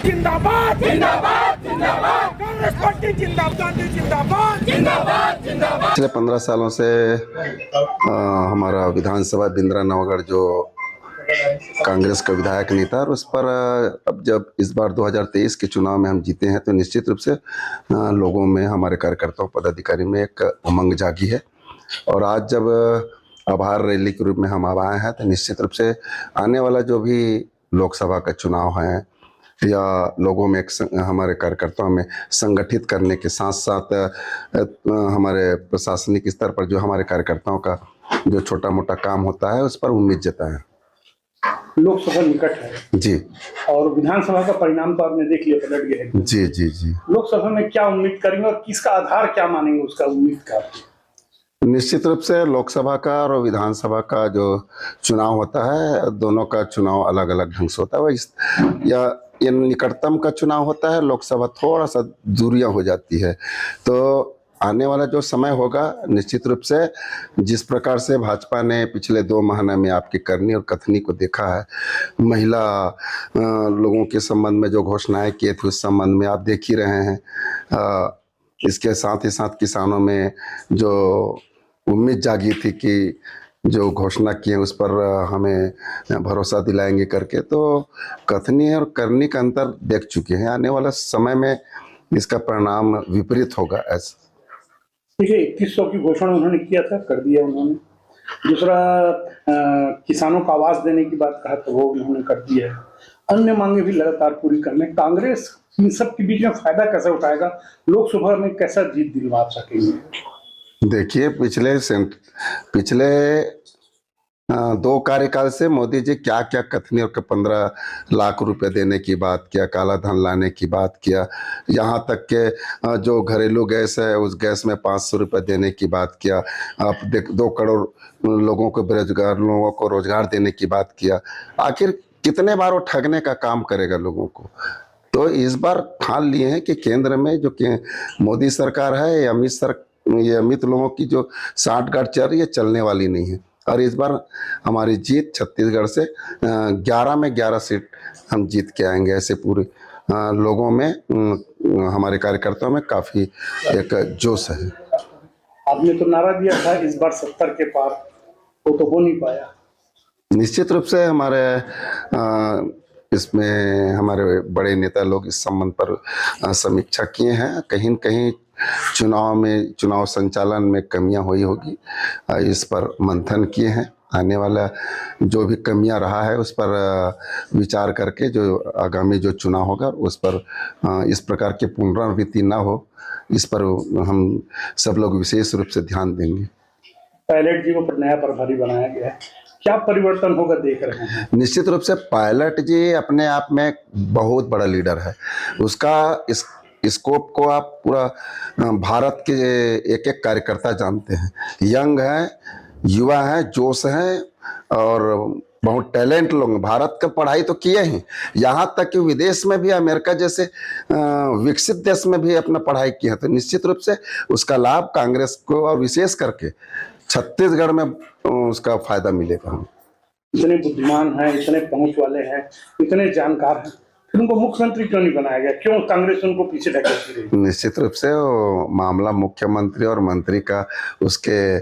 जिंदाबाद जिंदाबाद जिंदाबाद, कांग्रेस पार्टी जिंदाबाद जिंदाबाद जिंदाबाद जिंदाबाद। पिछले 15 सालों से हमारा विधानसभा बिंद्रा नवगढ़ जो कांग्रेस का विधायक नहीं था, और उस पर अब जब इस बार 2023 के चुनाव में हम जीते हैं तो निश्चित रूप से लोगों में, हमारे कार्यकर्ताओं पदाधिकारी में एक उमंग जागी है। और आज जब आभार रैली के रूप में हम अब आए हैं तो निश्चित रूप से आने वाला जो भी लोकसभा का चुनाव है या लोगों में हमारे कार्यकर्ताओं में संगठित करने के साथ साथ हमारे प्रशासनिक स्तर पर जो हमारे कार्यकर्ताओं का जो छोटा मोटा काम होता है उस पर उम्मीद जताएं। लोकसभा निकट है जी, और विधानसभा का परिणाम तो आपने देख लिया, पलट गया है। जी जी जी। लोकसभा में क्या उम्मीद करेंगे और किसका आधार क्या मानेंगे उसका उम्मीद का? निश्चित रूप से लोकसभा का और विधानसभा का जो चुनाव होता है, दोनों का चुनाव अलग अलग ढंग से होता है। या ये निकटतम का चुनाव होता है, लोकसभा थोड़ा सा दूरियां हो जाती है। तो आने वाला जो समय होगा निश्चित रूप से जिस प्रकार से भाजपा ने पिछले 2 महीने में आपकी करनी और कथनी को देखा है, महिला लोगों के संबंध में जो घोषणाएं किए थे उस संबंध में आप देख ही रहे हैं। इसके साथ ही साथ किसानों में जो उम्मीद जागी थी कि जो घोषणा किए उस पर हमें भरोसा दिलाएंगे करके, तो कथनी और करनी का अंतर देख चुके हैं। आने वाला समय में इसका परिणाम विपरीत होगा। ऐसा देखिए, 2100 की घोषणा उन्होंने किया था, कर दिया उन्होंने। दूसरा, किसानों को आवाज देने की बात कहा था, वो उन्होंने कर दिया है। अन्य मांगे भी लगातार पूरी करने। कांग्रेस इन सब के बीच में फायदा कैसे उठाएगा, लोकसभा में कैसा जीत दिलवा सकेंगे? देखिए, पिछले 2 कार्यकाल से मोदी जी क्या क्या कथनी और 15 लाख रुपए देने की बात किया, काला धन लाने की बात किया, यहाँ तक के जो घरेलू गैस है उस गैस में 500 रुपये देने की बात किया। आप 2 करोड़ लोगों को बेरोजगार लोगों को रोजगार देने की बात किया। आखिर कितने बार वो ठगने का काम करेगा लोगों को? तो इस बार ठान लिए हैं कि केंद्र में जो मोदी सरकार है, ये अमित लोगों की जो साठगांठ चल रही है, चलने वाली नहीं है। और इस बार हमारी जीत छत्तीसगढ़ से 11 में 11 सीट हम जीत के आएंगे। ऐसे पूरे लोगों में, हमारे कार्यकर्ताओं में काफी एक जोश है। आपने तो नारा दिया था इस बार 70 के पार, वो तो हो नहीं पाया। निश्चित रूप से हमारे इसमें हमारे बड़े नेता लोग इस संबंध पर समीक्षा किए हैं। कहीं न कहीं चुनाव संचालन में कमियां हुई होगी, इस पर मंथन किए हैं। आने वाला जो भी कमियां रहा है उस पर विचार करके जो आगामी जो चुनाव होगा उस पर इस प्रकार की पुनरावृत्ति ना हो, इस पर हम सब लोग विशेष रूप से ध्यान देंगे। पायलट जी को नया प्रभारी बनाया गया है, क्या परिवर्तन होगा देख रहे हैं? निश्चित रूप से पायलट जी अपने आप में बहुत बड़ा लीडर है। उसका इस स्कोप को आप पूरा भारत के एक एक कार्यकर्ता जानते हैं। यंग है, युवा है, जोश है और बहुत टैलेंट लोग। भारत का पढ़ाई तो किए ही, यहाँ तक कि विदेश में भी, अमेरिका जैसे विकसित देश में भी अपना पढ़ाई की है। तो निश्चित रूप से उसका लाभ कांग्रेस को और विशेष करके छत्तीसगढ़ में उसका फायदा मिलेगा। हम इतने बुद्धिमान हैं, इतने पहुंच वाले हैं, इतने जानकार हैं, फिर उनको मुख्यमंत्री क्यों नहीं बनाया गया? क्यों कांग्रेस उनको पीछे ढकेलती रही? निश्चित रूप से वो मामला मुख्यमंत्री और मंत्री का, उसके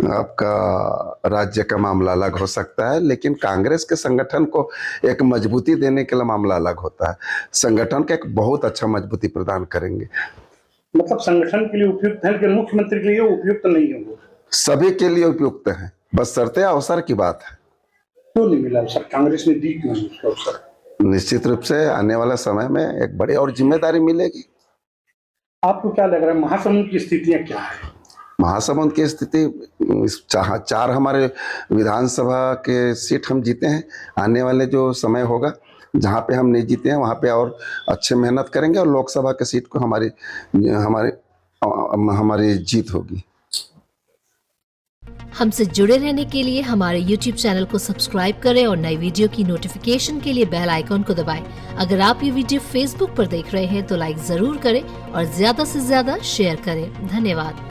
आपका राज्य का मामला अलग हो सकता है, लेकिन कांग्रेस के संगठन को एक मजबूती देने के लिए मामला अलग होता है। संगठन का एक बहुत अच्छा मजबूती प्रदान करेंगे। मतलब संगठन के लिए उपयुक्त है, लेकिन मुख्यमंत्री के लिए उपयुक्त नहीं होंगे। सभी के लिए उपयुक्त है, बस शर्तें अवसर की बात है। क्यों नहीं मिला सर? कांग्रेस ने दी क्यों उसका अवसर? निश्चित रूप से आने वाला समय में एक बड़ी और जिम्मेदारी मिलेगी। आपको क्या लग रहा है, महासमुंद की स्थितियां क्या है? महासमुंद की स्थिति, 4 हमारे विधानसभा के सीट हम जीते हैं। आने वाले जो समय होगा जहाँ पे हम नहीं जीते हैं वहाँ पे और अच्छे मेहनत करेंगे और लोकसभा के सीट को हमारी जीत होगी। हमसे जुड़े रहने के लिए हमारे YouTube चैनल को सब्सक्राइब करें और नई वीडियो की नोटिफिकेशन के लिए बेल आइकॉन को दबाएं। अगर आप ये वीडियो Facebook पर देख रहे हैं तो लाइक जरूर करें और ज्यादा से ज्यादा शेयर करें। धन्यवाद।